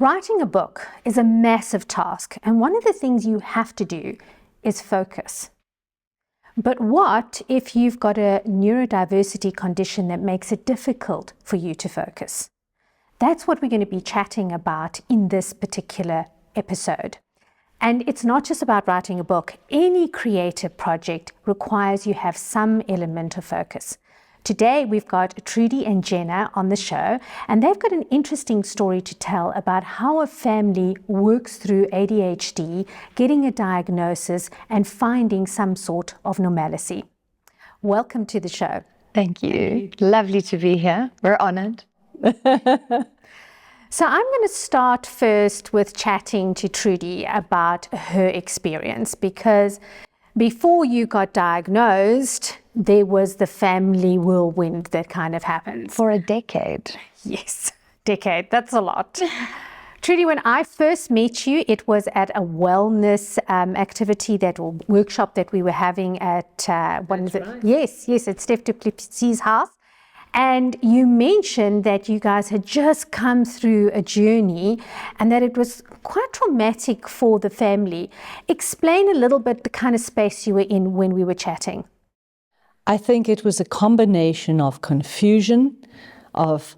Writing a book is a massive task, and one of the things you have to do is focus. But what if you've got a neurodiversity condition that makes it difficult for you to focus? That's what we're going to be chatting about in this particular episode. And it's not just about writing a book. Any creative project requires you have some element of focus. Today, we've got Trudi and Jenna on the show, and they've got an interesting story to tell about how a family works through ADHD, getting a diagnosis, and finding some sort of normalcy. Welcome to the show. Thank you. Lovely to be here. We're honored. So I'm going to start first with chatting to Trudi about her experience, because before you got diagnosed, there was the family whirlwind that kind of happened. For a decade. Yes, decade. That's a lot. Trudi, when I first met you, it was at a wellness activity, or workshop that we were having at, what is it? Right. Yes, at Steph Duplessis's house. And you mentioned that you guys had just come through a journey and that it was quite traumatic for the family. Explain a little bit the kind of space you were in when we were chatting. I think it was a combination of confusion, of,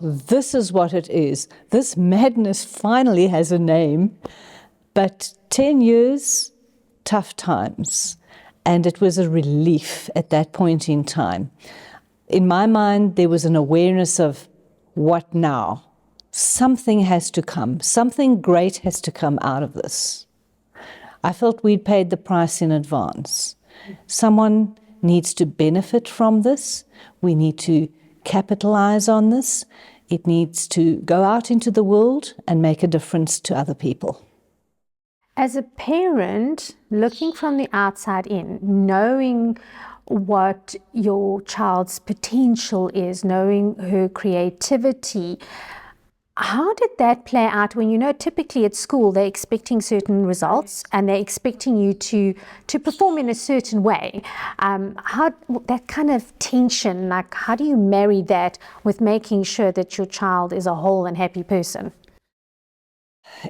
this is what it is. This madness finally has a name. But 10 years, tough times. And it was a relief at that point in time. In my mind, there was an awareness of what now? Something has to come. Something great has to come out of this. I felt we'd paid the price in advance. Someone needs to benefit from this. We need to capitalize on this. It needs to go out into the world and make a difference to other people. As a parent, looking from the outside in, knowing what your child's potential is, knowing her creativity, how did that play out when, typically at school they're expecting certain results and they're expecting you to perform in a certain way? How that kind of tension, how do you marry that with making sure that your child is a whole and happy person?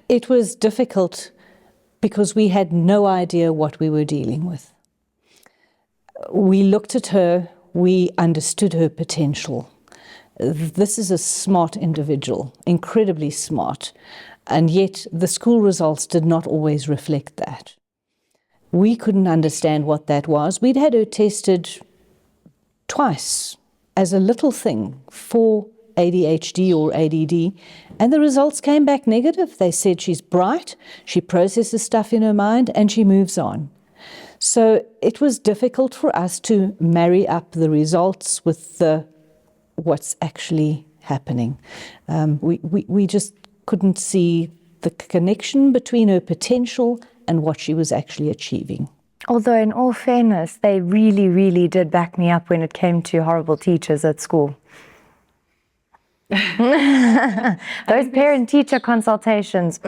It was difficult because we had no idea what we were dealing with. We looked at her, we understood her potential. This is a smart individual, incredibly smart, and yet the school results did not always reflect that. We couldn't understand what that was. We'd had her tested twice as a little thing for ADHD or ADD, and the results came back negative. They said she's bright, she processes stuff in her mind, and she moves on. So it was difficult for us to marry up the results with what's actually happening. We just couldn't see the connection between her potential and what she was actually achieving. Although in all fairness, they really, really did back me up when it came to horrible teachers at school. Those parent-teacher consultations,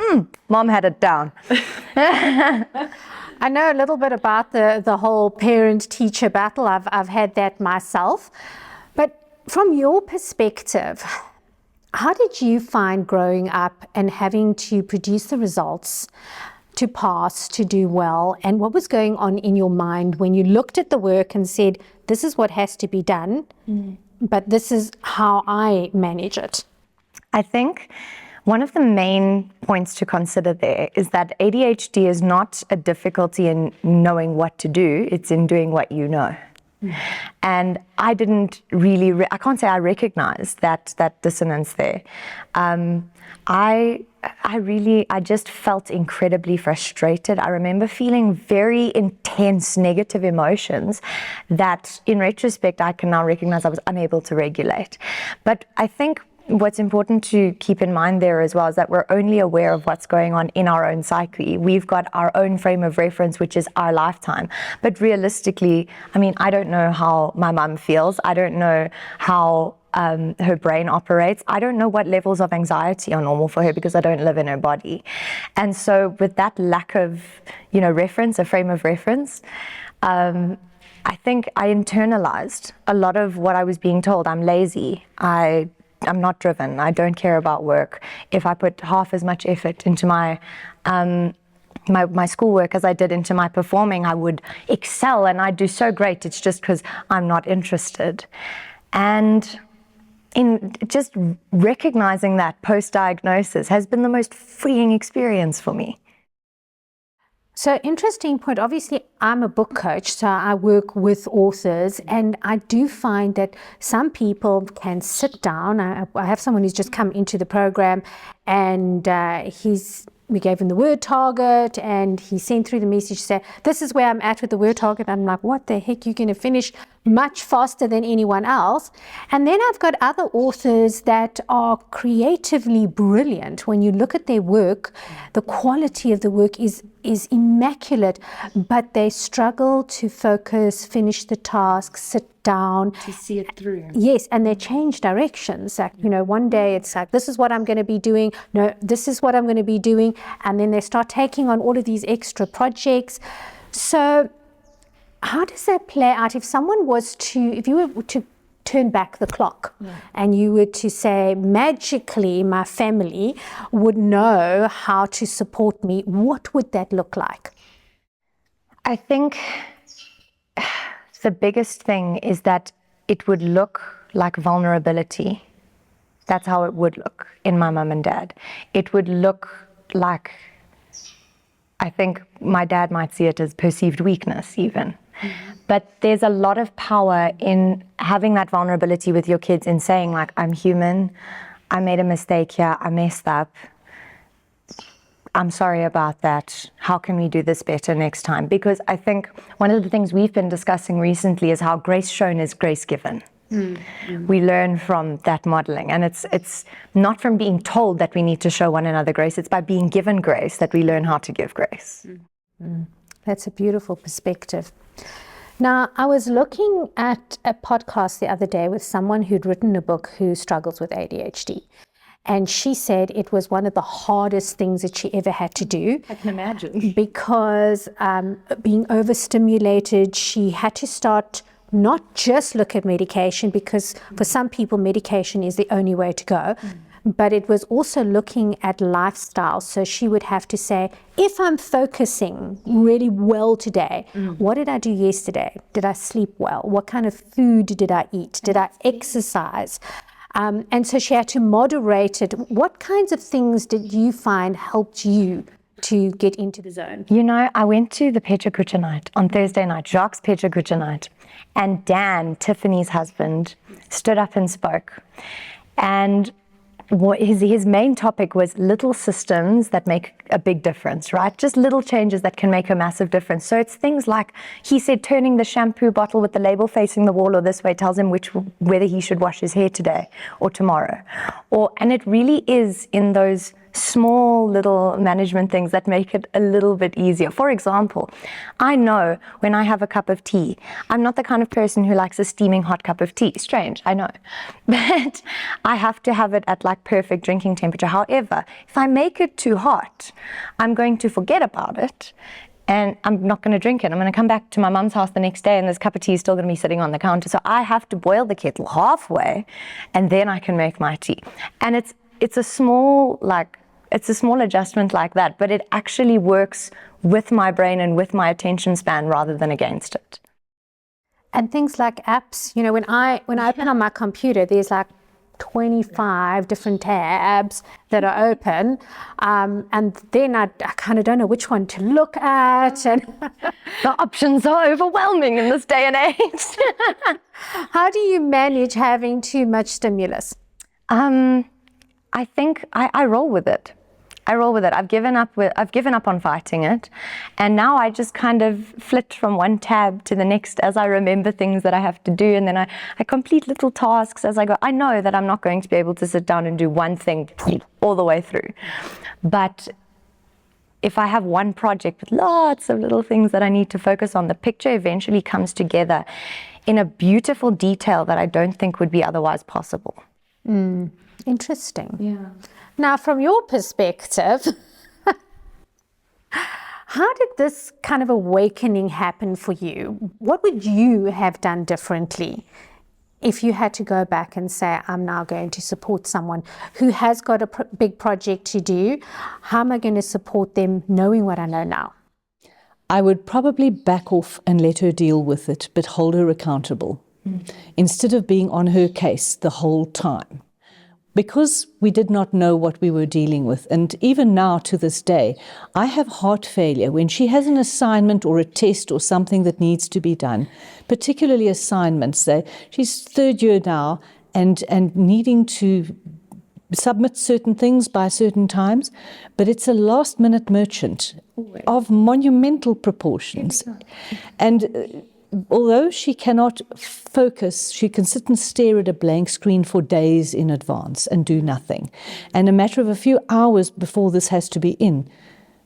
Mom had it down. I know a little bit about the whole parent-teacher battle. I've had that myself. But from your perspective, how did you find growing up and having to produce the results, to pass, to do well? And what was going on in your mind when you looked at the work and said, this is what has to be done, but this is how I manage it? I think one of the main points to consider there is that ADHD is not a difficulty in knowing what to do, it's in doing what you know. And I didn't really, I can't say I recognized that dissonance there. I just felt incredibly frustrated. I remember feeling very intense negative emotions that in retrospect I can now recognize I was unable to regulate. But I think what's important to keep in mind there as well is that we're only aware of what's going on in our own psyche. We've got our own frame of reference, which is our lifetime. But realistically, I don't know how my mum feels. I don't know how her brain operates. I don't know what levels of anxiety are normal for her because I don't live in her body. And so with that lack of, reference, a frame of reference, I think I internalized a lot of what I was being told. I'm lazy. I not driven. I don't care about work. If I put half as much effort into my schoolwork as I did into my performing, I would excel and I'd do so great. It's just because I'm not interested. And in just recognizing that post-diagnosis has been the most freeing experience for me. So interesting point. Obviously, I'm a book coach, so I work with authors, and I do find that some people can sit down. I have someone who's just come into the program, and we gave him the word target, and he sent through the message say, "This is where I'm at with the word target." I'm like, "What the heck? You're going to finish much faster than anyone else." And then I've got other authors that are creatively brilliant. When you look at their work, the quality of the work is immaculate, but they struggle to focus, finish the task, sit down. To see it through. Yes, and they change directions. Like, one day it's like, this is what I'm going to be doing. No, this is what I'm going to be doing. And then they start taking on all of these extra projects. So how does that play out? If you were to turn back the clock and you were to say, magically, my family would know how to support me, what would that look like? I think the biggest thing is that it would look like vulnerability. That's how it would look in my mum and dad. It would look like, I think my dad might see it as perceived weakness even. But there's a lot of power in having that vulnerability with your kids in saying, like, I'm human, I made a mistake here, I messed up, I'm sorry about that, how can we do this better next time? Because I think one of the things we've been discussing recently is how grace shown is grace given. We learn from that modeling, and it's not from being told that we need to show one another grace, it's by being given grace that we learn how to give grace. That's a beautiful perspective. Now, I was looking at a podcast the other day with someone who'd written a book who struggles with ADHD. And she said it was one of the hardest things that she ever had to do. I can imagine. Because being overstimulated, she had to start not just look at medication, because for some people medication is the only way to go. But it was also looking at lifestyle. So she would have to say, if I'm focusing really well today, what did I do yesterday? Did I sleep well? What kind of food did I eat? Did I exercise? And so she had to moderate it. What kinds of things did you find helped you to get into the zone? I went to the Petra Kucha night on Thursday night, Jacques' Petra Kucha night, and Dan, Tiffany's husband, stood up and spoke. And his main topic was little systems that make a big difference, right? Just little changes that can make a massive difference. So it's things like, he said, turning the shampoo bottle with the label facing the wall or this way tells him whether he should wash his hair today or tomorrow. And it really is in those small little management things that make it a little bit easier. For example, I know when I have a cup of tea, I'm not the kind of person who likes a steaming hot cup of tea. Strange, I know. But I have to have it at like perfect drinking temperature. However, if I make it too hot, I'm going to forget about it and I'm not going to drink it. I'm going to come back to my mum's house the next day and this cup of tea is still going to be sitting on the counter. So I have to boil the kettle halfway and then I can make my tea. And it's a small adjustment like that, but it actually works with my brain and with my attention span rather than against it. And things like apps, when I open on my computer, there's like 25 different tabs that are open, and then I kind of don't know which one to look at, and the options are overwhelming in this day and age. How do you manage having too much stimulus? I think I roll with it. I've given up on fighting it, and now I just kind of flit from one tab to the next as I remember things that I have to do, and then I complete little tasks as I go. I know that I'm not going to be able to sit down and do one thing all the way through, but if I have one project with lots of little things that I need to focus on, the picture eventually comes together in a beautiful detail that I don't think would be otherwise possible. Interesting. Yeah. Now, from your perspective, how did this kind of awakening happen for you? What would you have done differently if you had to go back and say, I'm now going to support someone who has got a big project to do, how am I going to support them knowing what I know now? I would probably back off and let her deal with it, but hold her accountable instead of being on her case the whole time. Because we did not know what we were dealing with, and even now to this day, I have heart failure when she has an assignment or a test or something that needs to be done, particularly assignments. She's third year now and needing to submit certain things by certain times, but it's a last-minute merchant of monumental proportions. And although she cannot focus, she can sit and stare at a blank screen for days in advance and do nothing. And a matter of a few hours before this has to be in,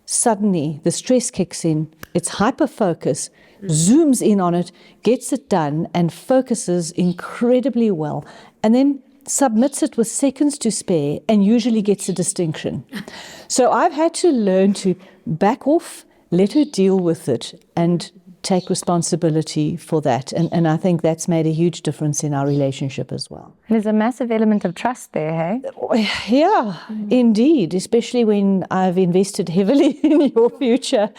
suddenly the stress kicks in, it's hyper-focus, zooms in on it, gets it done, and focuses incredibly well, and then submits it with seconds to spare and usually gets a distinction. So I've had to learn to back off, let her deal with it, and take responsibility for that. And I think that's made a huge difference in our relationship as well. There's a massive element of trust there, hey? Yeah, indeed, especially when I've invested heavily in your future.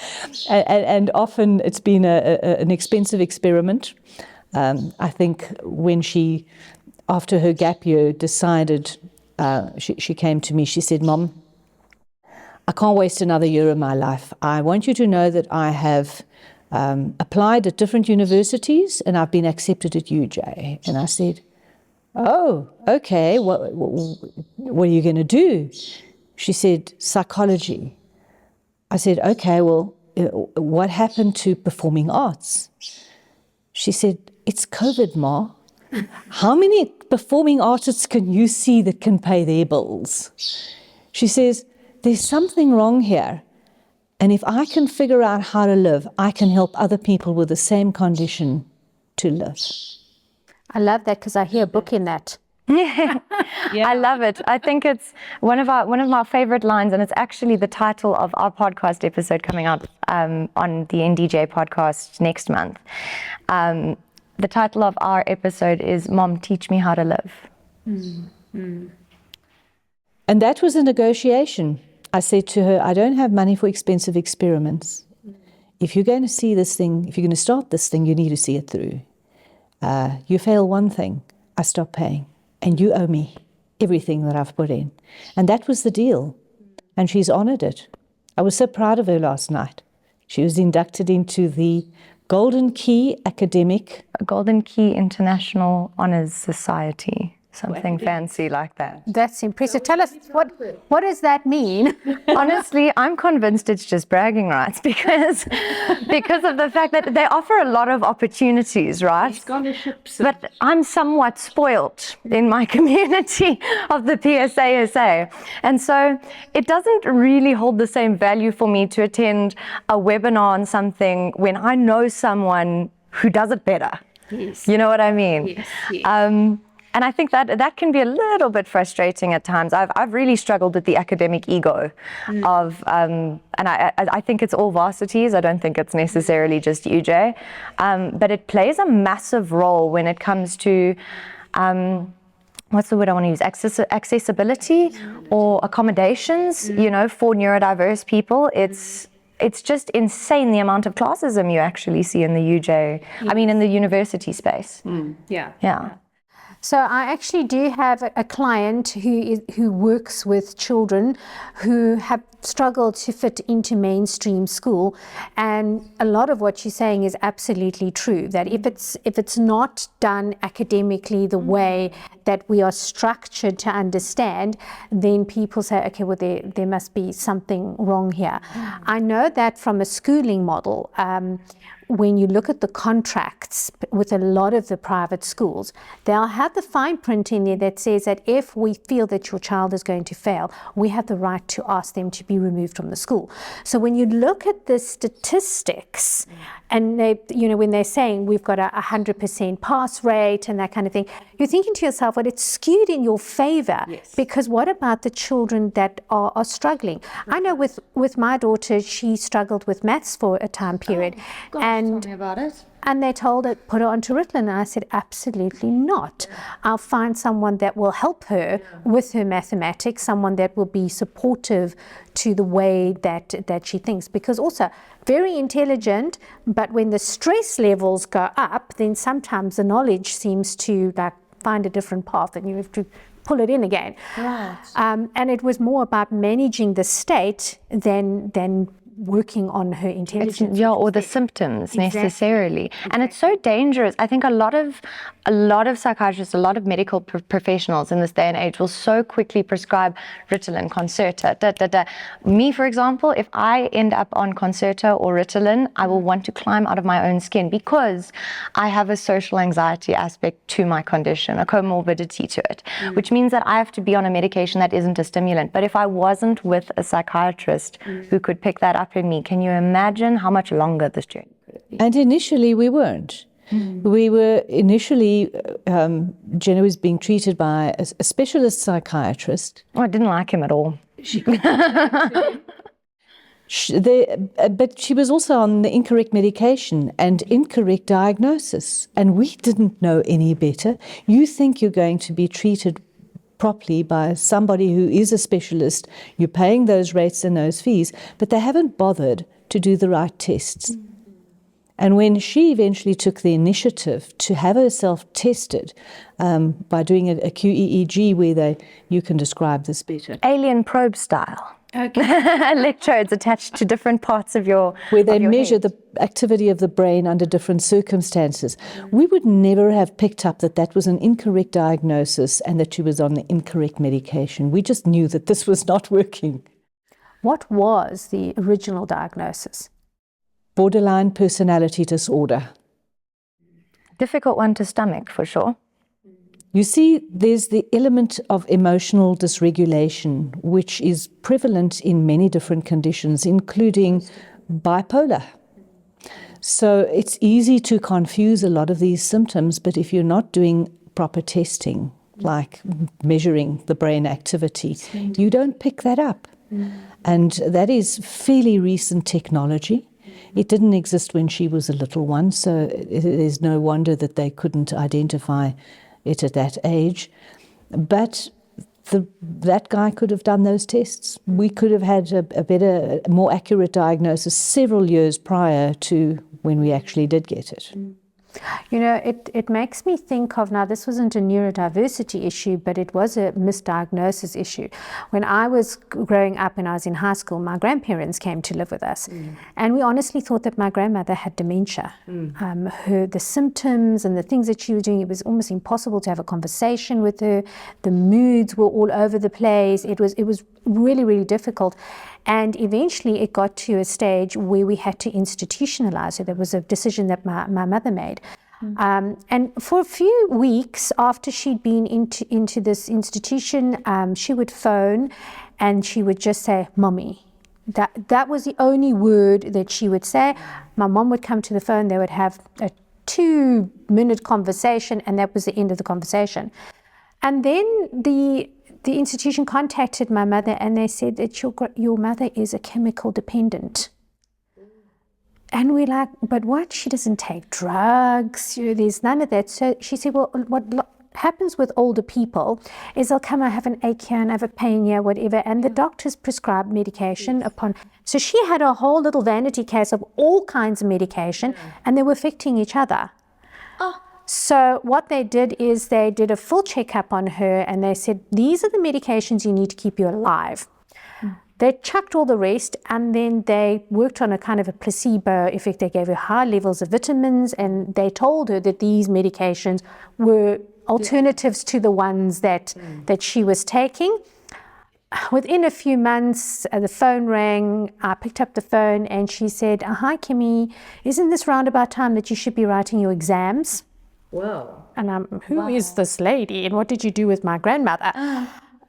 And often it's been an expensive experiment. I think when she, after her gap year, decided, she came to me, she said, Mom, I can't waste another year of my life. I want you to know that I have applied at different universities and I've been accepted at UJ. And I said, oh, okay, what are you going to do? She said, psychology. I said, okay, well, what happened to performing arts? She said, it's COVID, Ma. How many performing artists can you see that can pay their bills? She says, there's something wrong here. And if I can figure out how to live, I can help other people with the same condition to live. I love that because I hear a book in that. Yeah. I love it. I think it's one of my favorite lines, and it's actually the title of our podcast episode coming up on the NDJ podcast next month. The title of our episode is Mom, Teach Me How to Live. And that was a negotiation. I said to her, I don't have money for expensive experiments. If you're going to see this thing, if you're going to start this thing, you need to see it through. You fail one thing, I stop paying. And you owe me everything that I've put in. And that was the deal. And she's honored it. I was so proud of her last night. She was inducted into the Golden Key Golden Key International Honors Society. Something fancy like that. That's impressive. Tell us, what does that mean? Honestly, I'm convinced it's just bragging rights because of the fact that they offer a lot of opportunities, right? Scholarships. But I'm somewhat spoilt in my community of the PSASA. And so it doesn't really hold the same value for me to attend a webinar on something when I know someone who does it better. Yes. You know what I mean? Yes, yes. And I think that can be a little bit frustrating at times. I've really struggled with the academic ego of, and I think it's all varsities. I don't think it's necessarily just UJ. But it plays a massive role when it comes to, what's the word I want to use? Accessibility or accommodations, you know, for neurodiverse people. It's just insane the amount of classism you actually see in the UJ, I mean, in the university space. Yeah. So I actually do have a client who works with children who have struggled to fit into mainstream school, and a lot of what you're saying is absolutely true, that if it's not done academically the way that we are structured to understand, then people say, okay, well, there must be something wrong here. I know that from a schooling model, when you look at the contracts with a lot of the private schools, they'll have the fine print in there that says that if we feel that your child is going to fail, we have the right to ask them to be removed from the school. So when you look at the statistics, and they, you know, when they're saying we've got a 100% pass rate and that kind of thing, you're thinking to yourself, well, it's skewed in your favor. Yes. Because what about the children that are struggling? I know with my daughter, she struggled with maths for a time period. Tell me about it. And they told her, put her onto Ritalin. And I said, absolutely not. I'll find someone that will help her with her mathematics, someone that will be supportive to the way that she thinks. Because also, very intelligent, but when the stress levels go up, then sometimes the knowledge seems to like find a different path and you have to pull it in again. Right. And it was more about managing the state than working on her intelligence. Or the symptoms necessarily. And it's so dangerous. I think a lot of psychiatrists, a lot of medical professionals in this day and age will so quickly prescribe Ritalin, Concerta, Me, for example, if I end up on Concerta or Ritalin, I will want to climb out of my own skin because I have a social anxiety aspect to my condition, a comorbidity to it, which means that I have to be on a medication that isn't a stimulant. But if I wasn't with a psychiatrist who could pick that up in me, can you imagine how much longer this journey could have been? And initially we weren't. We were initially, Jenna was being treated by a specialist psychiatrist. Oh, I didn't like him at all. But she was also on the incorrect medication and incorrect diagnosis. And we didn't know any better. You think you're going to be treated properly by somebody who is a specialist, you're paying those rates and those fees, but they haven't bothered to do the right tests. And when she eventually took the initiative to have herself tested by doing a QEEG where you can describe this better. Alien probe style. Okay. Electrodes attached to different parts of your where they your measure head. the activity of the brain under different circumstances. We would never have picked up that was an incorrect diagnosis and that she was on the incorrect medication. We just knew that this was not working. What was the original diagnosis? Borderline personality disorder. Difficult one to stomach, for sure. You see, there's the element of emotional dysregulation, which is prevalent in many different conditions, including bipolar. So it's easy to confuse a lot of these symptoms, but if you're not doing proper testing, like measuring the brain activity, you don't pick that up. And that is fairly recent technology. It didn't exist when she was a little one, so there's no wonder that they couldn't identify it at that age. But that guy could have done those tests. We could have had a better, more accurate diagnosis several years prior to when we actually did get it. You know, it makes me think of, now this wasn't a neurodiversity issue, but it was a misdiagnosis issue. When I was growing up and I was in high school, my grandparents came to live with us. And we honestly thought that my grandmother had dementia. The symptoms and the things that she was doing, it was almost impossible to have a conversation with her. The moods were all over the place. It was really, really difficult. And eventually it got to a stage where we had to institutionalize her. There was a decision that my mother made. And for a few weeks after she'd been into this institution, she would phone and she would just say, "Mommy." That was the only word that she would say. My mom would come to the phone, they would have a 2-minute conversation, and that was the end of the conversation. And then the institution contacted my mother and they said that your mother is a chemical dependent. And we're like, but what? She doesn't take drugs. There's none of that. So she said, well, what happens with older people is they'll come, I have an ache here and I have a pain here, whatever. And the doctors prescribe medication upon. So she had a whole little vanity case of all kinds of medication and they were affecting each other. So what they did is they did a full checkup on her and they said, these are the medications you need to keep you alive. They chucked all the rest and then they worked on a kind of a placebo effect. They gave her high levels of vitamins and they told her that these medications were alternatives to the ones that she was taking. Within a few months, the phone rang. I picked up the phone and she said, "Hi, Kimmy, isn't this round about time that you should be writing your exams?" Wow. And who is this lady and what did you do with my grandmother?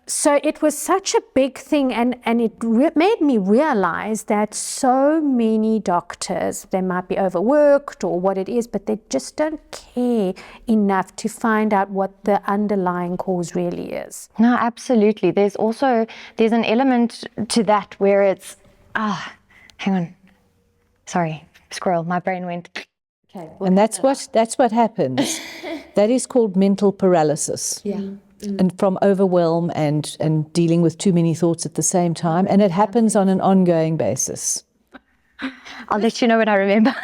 So it was such a big thing and it made me realize that so many doctors, they might be overworked or what it is, but they just don't care enough to find out what the underlying cause really is. No, absolutely. There's an element to that where it's, hang on. Sorry, squirrel, my brain went. And that's what happens. That is called mental paralysis. And from overwhelm and dealing with too many thoughts at the same time. And it happens on an ongoing basis. I'll let you know when I remember.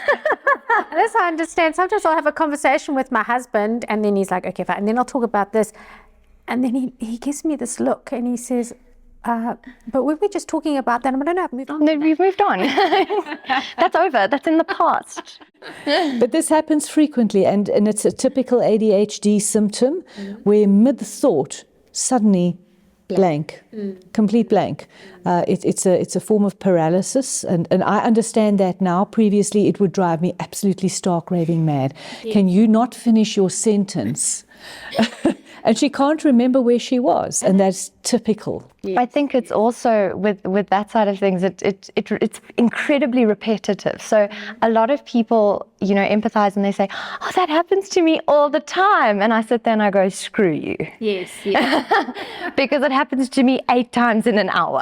As I understand, sometimes I'll have a conversation with my husband and then he's like, okay, fine. And then I'll talk about this. And then he gives me this look and he says, but were we just talking about that? I'm like, no, I've moved on. No, we've moved on. That's over. That's in the past. But this happens frequently, and it's a typical ADHD symptom where mid-thought, suddenly blank, complete blank. It's a form of paralysis, and I understand that now. Previously, it would drive me absolutely stark raving mad. Yes. Can you not finish your sentence? And she can't remember where she was, and that's typical. Yes. I think it's also with that side of things, it's incredibly repetitive. So a lot of people, empathize and they say, "Oh, that happens to me all the time," and I sit there and I go, "Screw you." Yes. Because it happens to me 8 times in an hour.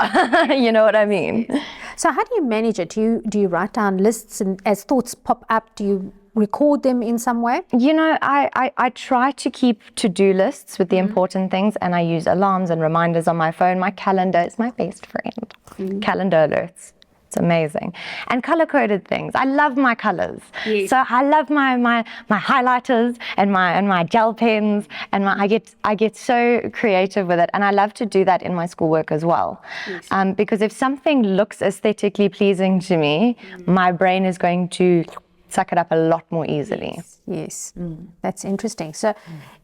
You know what I mean? Yes. So how do you manage it? Do you write down lists, and as thoughts pop up, do you record them in some way? I try to keep to-do lists with the important things, and I use alarms and reminders on my phone. My calendar is my best friend. Calendar alerts. It's amazing. And color-coded things. I love my colors. Yes. So I love my highlighters and my gel pens, and I get so creative with it, and I love to do that in my schoolwork as well. Yes. Because if something looks aesthetically pleasing to me, my brain is going to suck it up a lot more easily. Yes. That's interesting. So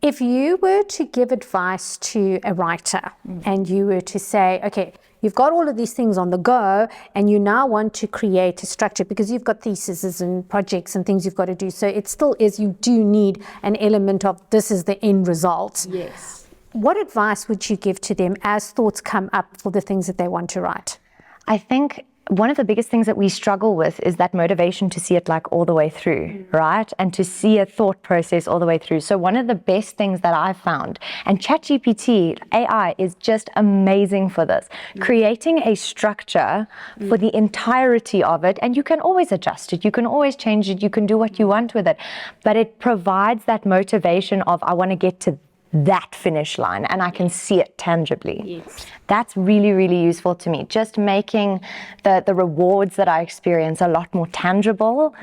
if you were to give advice to a writer and you were to say, okay, you've got all of these things on the go and you now want to create a structure because you've got theses and projects and things you've got to do. So it still is, you do need an element of this is the end result. Yes. What advice would you give to them as thoughts come up for the things that they want to write? I think one of the biggest things that we struggle with is that motivation to see it like all the way through, right? And to see a thought process all the way through. So one of the best things that I've found, and ChatGPT, AI, is just amazing for this, creating a structure for the entirety of it, and you can always adjust it, you can always change it, you can do what you want with it, but it provides that motivation of, I want to get to that finish line and I can see it tangibly. Yes. That's really, really useful to me. Just making the rewards that I experience a lot more tangible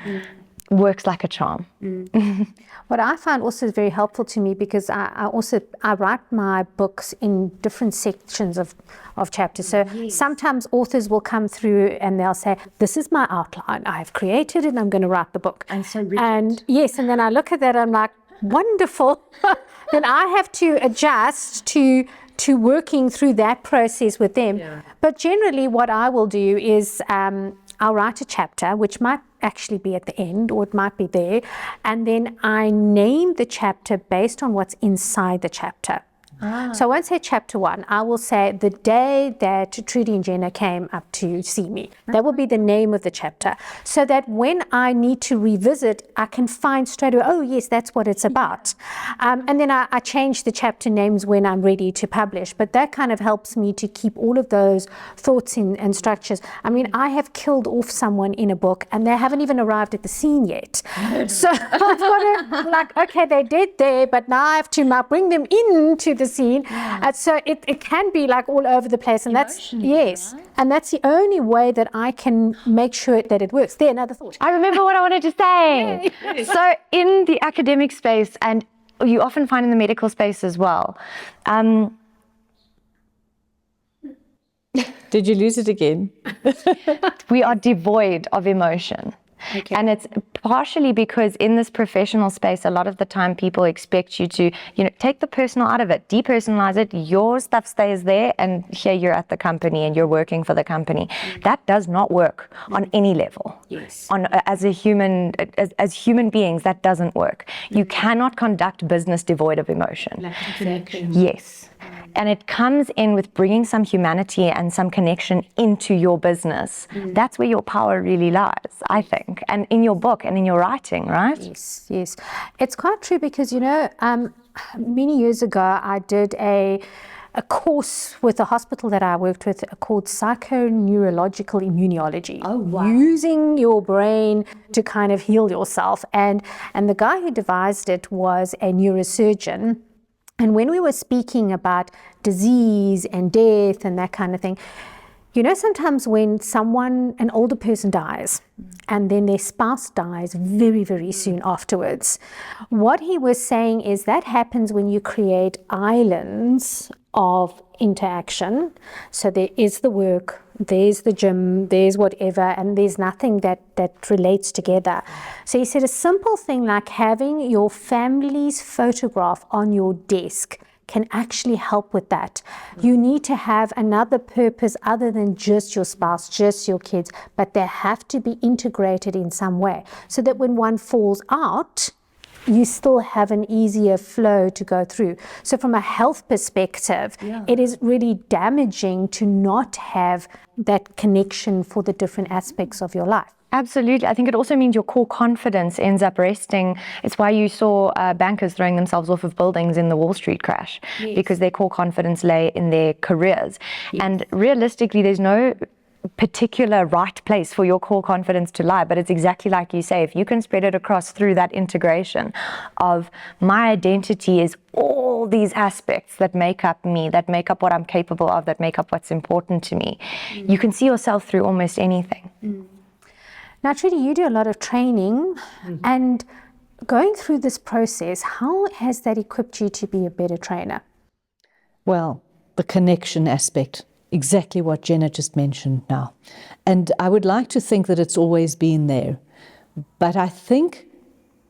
works like a charm. What I find also is very helpful to me, because I write my books in different sections of chapters. So sometimes authors will come through and they'll say, this is my outline, I have created it and I'm going to write the book. And so rigid. And yes, and then I look at that, I'm like, wonderful. Then I have to adjust to working through that process with them. Yeah. But generally what I will do is I'll write a chapter, which might actually be at the end or it might be there, and then I name the chapter based on what's inside the chapter. So I won't say chapter 1, I will say the day that Trudi and Jenna came up to see me. That will be the name of the chapter, so that when I need to revisit, I can find straight away, oh yes, that's what it's about. And then I change the chapter names when I'm ready to publish, but that kind of helps me to keep all of those thoughts and structures. I mean, I have killed off someone in a book and they haven't even arrived at the scene yet. So I've got to, like, okay, they did there, but now I have to now bring them into the scene. So it can be like all over the place, and that's and that's the only way that I can make sure that it works. There, another thought. I remember what I wanted to say. So in the academic space, and you often find in the medical space as well. Did you lose it again? We are devoid of emotion. Okay. And it's partially because in this professional space, a lot of the time people expect you to, take the personal out of it, depersonalize it, your stuff stays there, and here you're at the company and you're working for the company. That does not work on any level. Yes. As human beings, that doesn't work. You cannot conduct business devoid of emotion. Exactly. Yes. And it comes in with bringing some humanity and some connection into your business. That's where your power really lies, I think, and in your book and in your writing, right? Yes. It's quite true, because, many years ago I did a a course with a hospital that I worked with called psychoneurological immunology. Oh, wow. Using your brain to kind of heal yourself. And the guy who devised it was a neurosurgeon. And when we were speaking about disease and death and that kind of thing, you know, sometimes when an older person dies, and then their spouse dies very, very soon afterwards, what he was saying is that happens when you create islands of interaction. So there is the work, there's the gym, there's whatever, and there's nothing that relates together. So he said a simple thing like having your family's photograph on your desk can actually help with that. You need to have another purpose other than just your spouse, just your kids, but they have to be integrated in some way so that when one falls out, you still have an easier flow to go through. So from a health perspective, it is really damaging to not have that connection for the different aspects of your life. Absolutely. I think it also means your core confidence ends up resting. It's why you saw bankers throwing themselves off of buildings in the Wall Street crash, because their core confidence lay in their careers. And realistically, there's no particular right place for your core confidence to lie, but it's exactly like you say, if you can spread it across through that integration of my identity is all these aspects that make up me, that make up what I'm capable of, that make up what's important to me, you can see yourself through almost anything. Now, Trudi, you do a lot of training, and going through this process, how has that equipped you to be a better trainer? Well, the connection aspect, exactly what Jenna just mentioned now. And I would like to think that it's always been there. But I think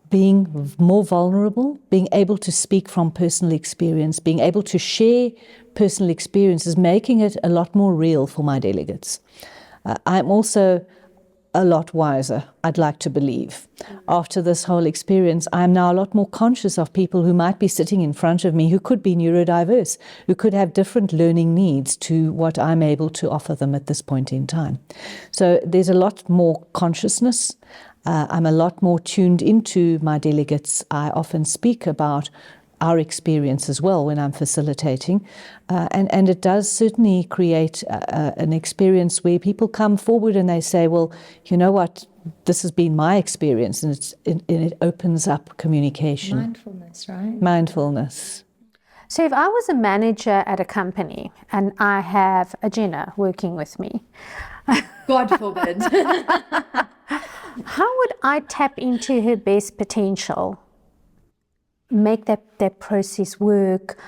being more vulnerable, being able to speak from personal experience, being able to share personal experiences, making it a lot more real for my delegates. I'm also a lot wiser, I'd like to believe. After this whole experience, I'm now a lot more conscious of people who might be sitting in front of me who could be neurodiverse, who could have different learning needs to what I'm able to offer them at this point in time. So there's a lot more consciousness. I'm a lot more tuned into my delegates. I often speak about our experience as well when I'm facilitating. And it does certainly create an experience where people come forward and they say, well, you know what, this has been my experience, and it opens up communication. Mindfulness, right? Mindfulness. So if I was a manager at a company and I have a Jenna working with me, God forbid. how would I tap into her best potential, make that process work,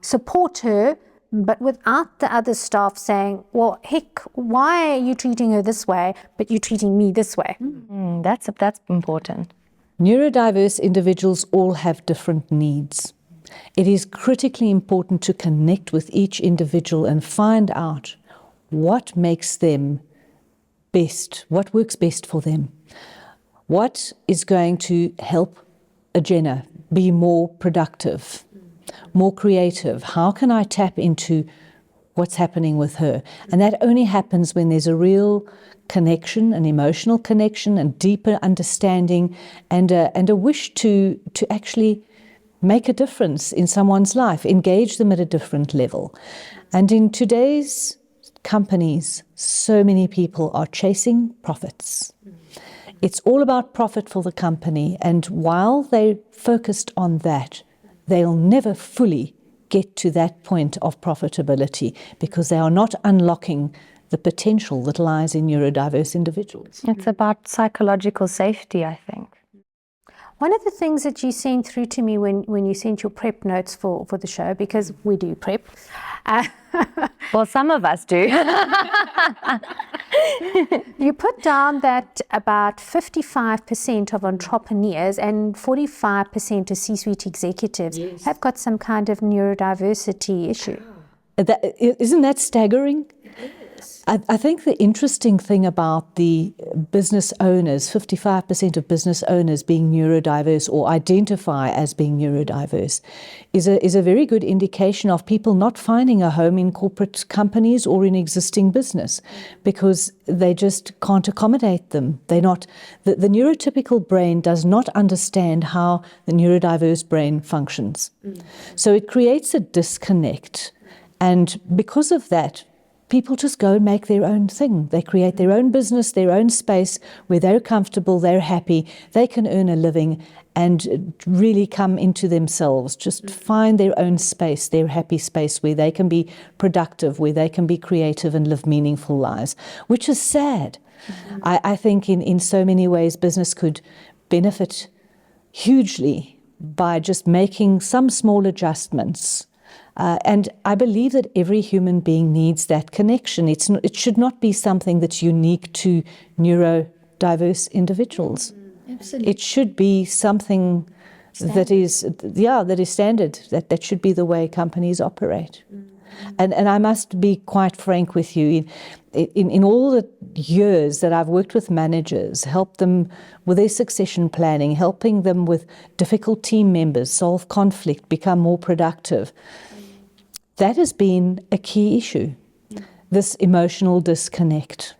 support her, but without the other staff saying, well, heck, why are you treating her this way, but you're treating me this way? That's important. Neurodiverse individuals all have different needs. It is critically important to connect with each individual and find out what makes them best, what works best for them. What is going to help a Jenna be more productive, more creative? How can I tap into what's happening with her? And that only happens when there's a real connection, an emotional connection, and deeper understanding, and a wish to actually make a difference in someone's life, engage them at a different level. And in today's companies, so many people are chasing profits. It's all about profit for the company, and while they're focused on that, they'll never fully get to that point of profitability because they are not unlocking the potential that lies in neurodiverse individuals. It's about psychological safety, I think. One of the things that you sent through to me when you sent your prep notes for the show, because we do prep. Well, some of us do. You put down that about 55% of entrepreneurs and 45% of C-suite executives have got some kind of neurodiversity issue. Isn't that staggering? I think the interesting thing about the business owners, 55% of business owners being neurodiverse or identify as being neurodiverse, is a very good indication of people not finding a home in corporate companies or in existing business because they just can't accommodate them. They're not, the neurotypical brain does not understand how the neurodiverse brain functions. So it creates a disconnect. And because of that, people just go and make their own thing. They create their own business, their own space where they're comfortable, they're happy, they can earn a living and really come into themselves, just find their own space, their happy space where they can be productive, where they can be creative and live meaningful lives, which is sad. I think in so many ways business could benefit hugely by just making some small adjustments. And I believe that every human being needs that connection. It should not be something that's unique to neurodiverse individuals. Absolutely. It should be something that is standard, that should be the way companies operate. And I must be quite frank with you, in all the years that I've worked with managers, helped them with their succession planning, helping them with difficult team members, solve conflict, become more productive, that has been a key issue, this emotional disconnect.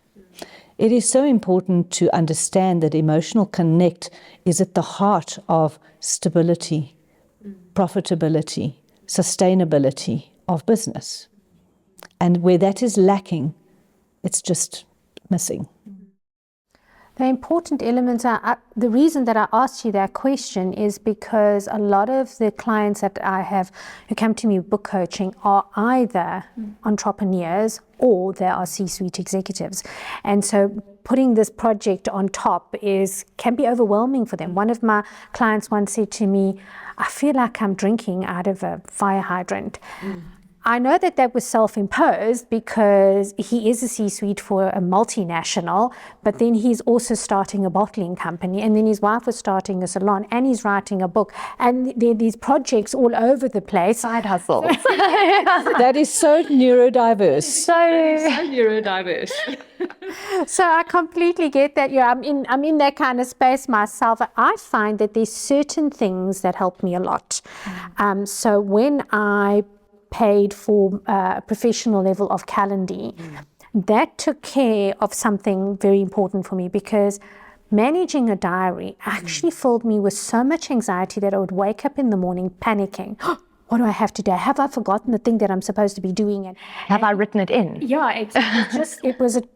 It is so important to understand that emotional connect is at the heart of stability, profitability, sustainability of business. And where that is lacking, it's just missing. The important elements are, the reason that I asked you that question is because a lot of the clients that I have who come to me with book coaching are either entrepreneurs or they are C-suite executives. And so putting this project on top can be overwhelming for them. One of my clients once said to me, I feel like I'm drinking out of a fire hydrant. I know that was self-imposed because he is a C-suite for a multinational, but then he's also starting a bottling company, and then his wife was starting a salon, and he's writing a book, and there are these projects all over the place. Side hustles. That is so neurodiverse. So neurodiverse. So I completely get that. Yeah, I'm in that kind of space myself. I find that there's certain things that help me a lot. So when I paid for a professional level of Calendar, that took care of something very important for me, because managing a diary actually filled me with so much anxiety that I would wake up in the morning panicking. What do I have today? Have I forgotten the thing that I'm supposed to be doing? And have I written it in? Yeah,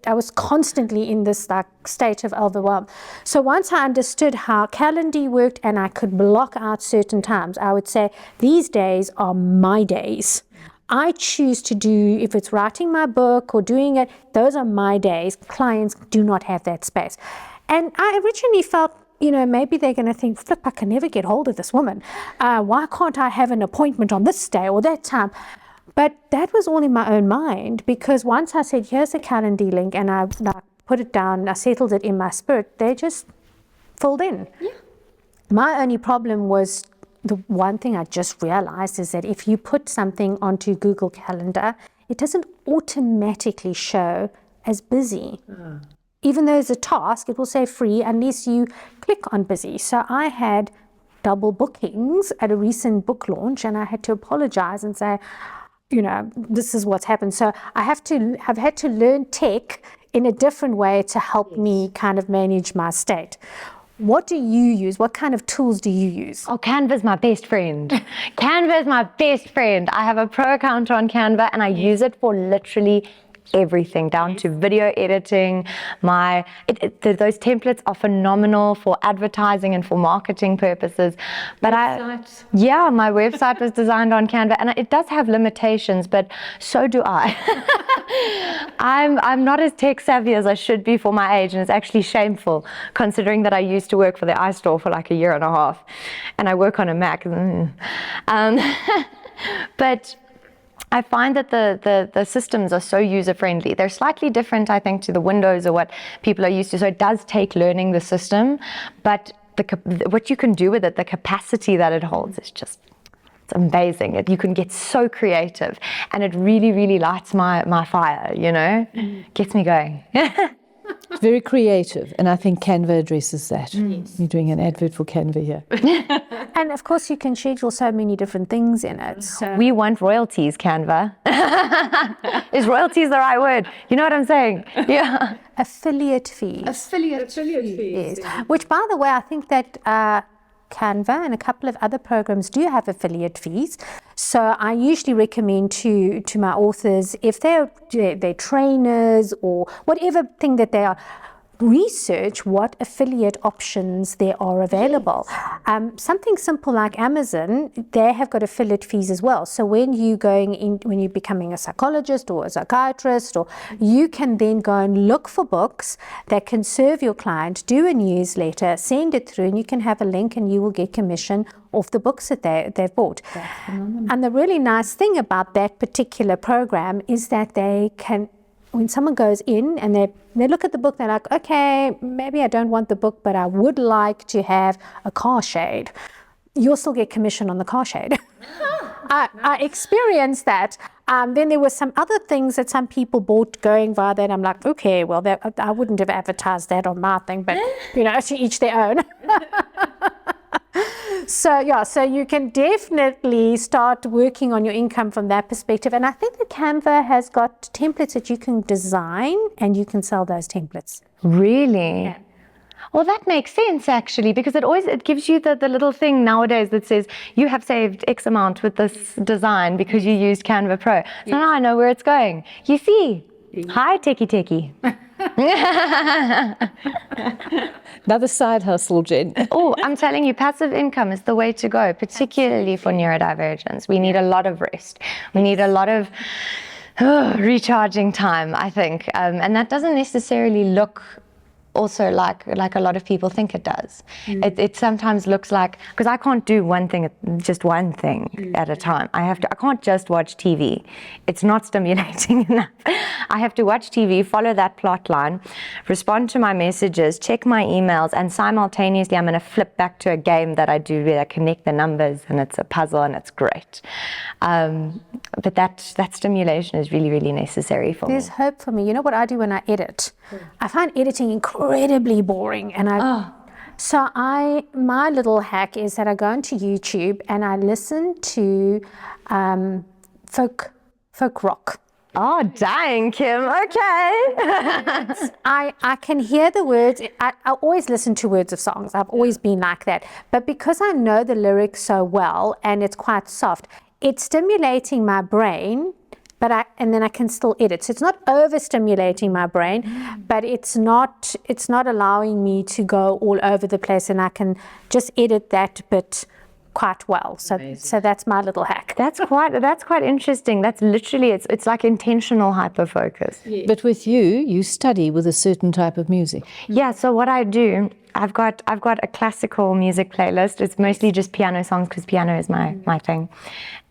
I was constantly in this state of overwhelm. So once I understood how Calendar worked and I could block out certain times, I would say, these days are my days. I choose to do, if it's writing my book or doing it, those are my days. Clients do not have that space. And I originally felt, maybe they're going to think, flip, I can never get hold of this woman. Why can't I have an appointment on this day or that time? But that was all in my own mind, because once I said, here's a Calendar link, and I put it down, I settled it in my spirit, they just filled in. Yeah. My only problem was, the one thing I just realized is that if you put something onto Google Calendar, it doesn't automatically show as busy. Even though it's a task, it will say free unless you click on busy. So I had double bookings at a recent book launch, and I had to apologize and say, this is what's happened. So I have had to learn tech in a different way to help me kind of manage my state. What do you use? What kind of tools do you use? Oh, Canva's my best friend. Canva is my best friend. I have a pro account on Canva, and I use it for literally everything, down to video editing. Those templates are phenomenal for advertising and for marketing purposes. But my website was designed on Canva, and it does have limitations, but so do I. I'm not as tech savvy as I should be for my age, and it's actually shameful considering that I used to work for the iStore for like a year and a half, and I work on a Mac. But I find that the systems are so user-friendly. They're slightly different, I think, to the Windows or what people are used to. So it does take learning the system, but what you can do with it, the capacity that it holds, is just, it's amazing. You can get so creative, and it really, really lights my fire, gets me going. It's very creative, and I think Canva addresses that. Yes. You're doing an advert for Canva here. And of course you can schedule so many different things in it. So we want royalties, Canva. Is royalties the right word? You know what I'm saying? Yeah. Affiliate fees. Affiliate fees. Yes. Which, by the way, I think that Canva and a couple of other programs do have affiliate fees. So I usually recommend to my authors, if they're trainers or whatever thing that they are, research what affiliate options there are available. Something simple like Amazon, they have got affiliate fees as well. So when you're becoming a psychologist or a psychiatrist, or you can then go and look for books that can serve your client, do a newsletter, send it through, and you can have a link and you will get commission off the books that they've bought. And the really nice thing about that particular program is that they can, when someone goes in and they look at the book, they're like, okay, maybe I don't want the book, but I would like to have a car shade. You'll still get commission on the car shade. I experienced that. Then there were some other things that some people bought going via that. I'm like, okay, well, I wouldn't have advertised that on my thing, but to each their own. So you can definitely start working on your income from that perspective. And I think that Canva has got templates that you can design and you can sell those templates. Really? Yeah. Well, that makes sense actually, because it gives you the little thing nowadays that says you have saved X amount with this design because you used Canva Pro. So now I know where it's going. You see? Hi, techie. Another side hustle, Jen. Oh, I'm telling you, passive income is the way to go, particularly for neurodivergence. We need a lot of rest. We need a lot of recharging time, I think. And that doesn't necessarily look also like a lot of people think it does. It sometimes looks like, because I can't do just one thing at a time. I can't just watch TV. It's not stimulating enough. I have to watch TV, follow that plot line, respond to my messages, check my emails, and simultaneously I'm going to flip back to a game that I do where I connect the numbers and it's a puzzle and it's great. But that stimulation is really, really necessary for me. There's hope for me. You know what I do when I edit? I find editing incredibly boring, and my little hack is that I go into YouTube and I listen to folk rock. Oh, dang, Kim. Okay. I can hear the words. I always listen to words of songs. I've always been like that. But because I know the lyrics so well and it's quite soft, it's stimulating my brain, and then I can still edit. So it's not overstimulating my brain, but it's not allowing me to go all over the place, and I can just edit that bit quite well. So that's my little hack. That's quite interesting. That's literally it's like intentional hyperfocus. Yeah. But with you study with a certain type of music. Yeah, so what I do, I've got a classical music playlist. It's mostly just piano songs because piano is my thing.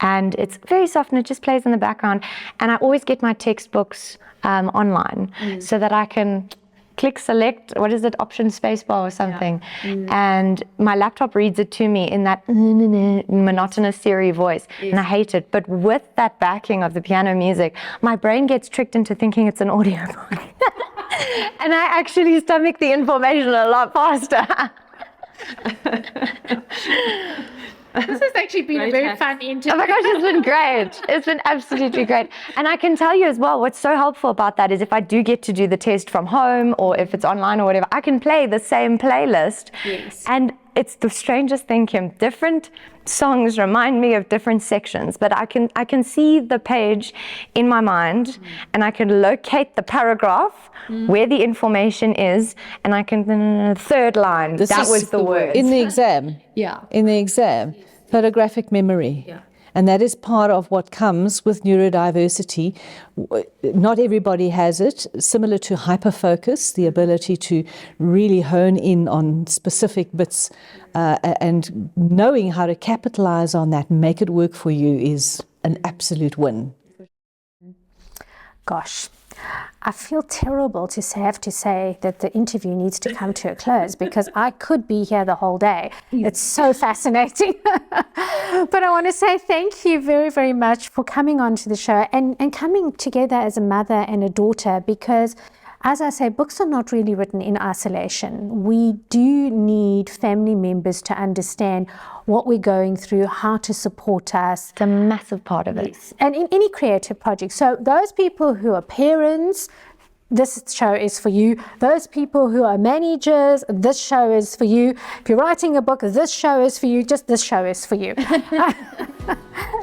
And it's very soft and it just plays in the background. And I always get my textbooks online so that I can select, option spacebar or something. And my laptop reads it to me in that monotonous Siri voice. And I hate it. But with that backing of the piano music, my brain gets tricked into thinking it's an audiobook. And I actually stomach the information a lot faster. This has actually been a very fun interview. Oh my gosh, it's been great. It's been absolutely great. And I can tell you as well, what's so helpful about that is if I do get to do the test from home or if it's online or whatever, I can play the same playlist. Yes. And it's the strangest thing, Kim. Different songs remind me of different sections, but I can see the page in my mind and I can locate the paragraph where the information is, and I can third line. That was the word. In the exam. Yeah. In the exam. Photographic memory. Yeah. And that is part of what comes with neurodiversity. Not everybody has it. Similar to hyperfocus, the ability to really hone in on specific bits and knowing how to capitalize on that and make it work for you is an absolute win. Gosh, I feel terrible to have to say that the interview needs to come to a close because I could be here the whole day. It's so fascinating. But I want to say thank you very, very much for coming on to the show and coming together as a mother and a daughter, because as I say, books are not really written in isolation. We do need family members to understand what we're going through, how to support us. It's a massive part of it. Yes. And in any creative project. So those people who are parents, this show is for you. Those people who are managers, this show is for you. If you're writing a book, this show is for you. Just this show is for you.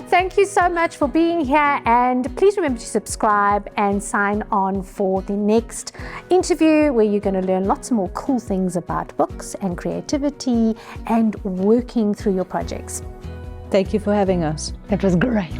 Thank you so much for being here, and please remember to subscribe and sign on for the next interview, where you're going to learn lots more cool things about books and creativity and working through your projects. Thank you for having us. It was great.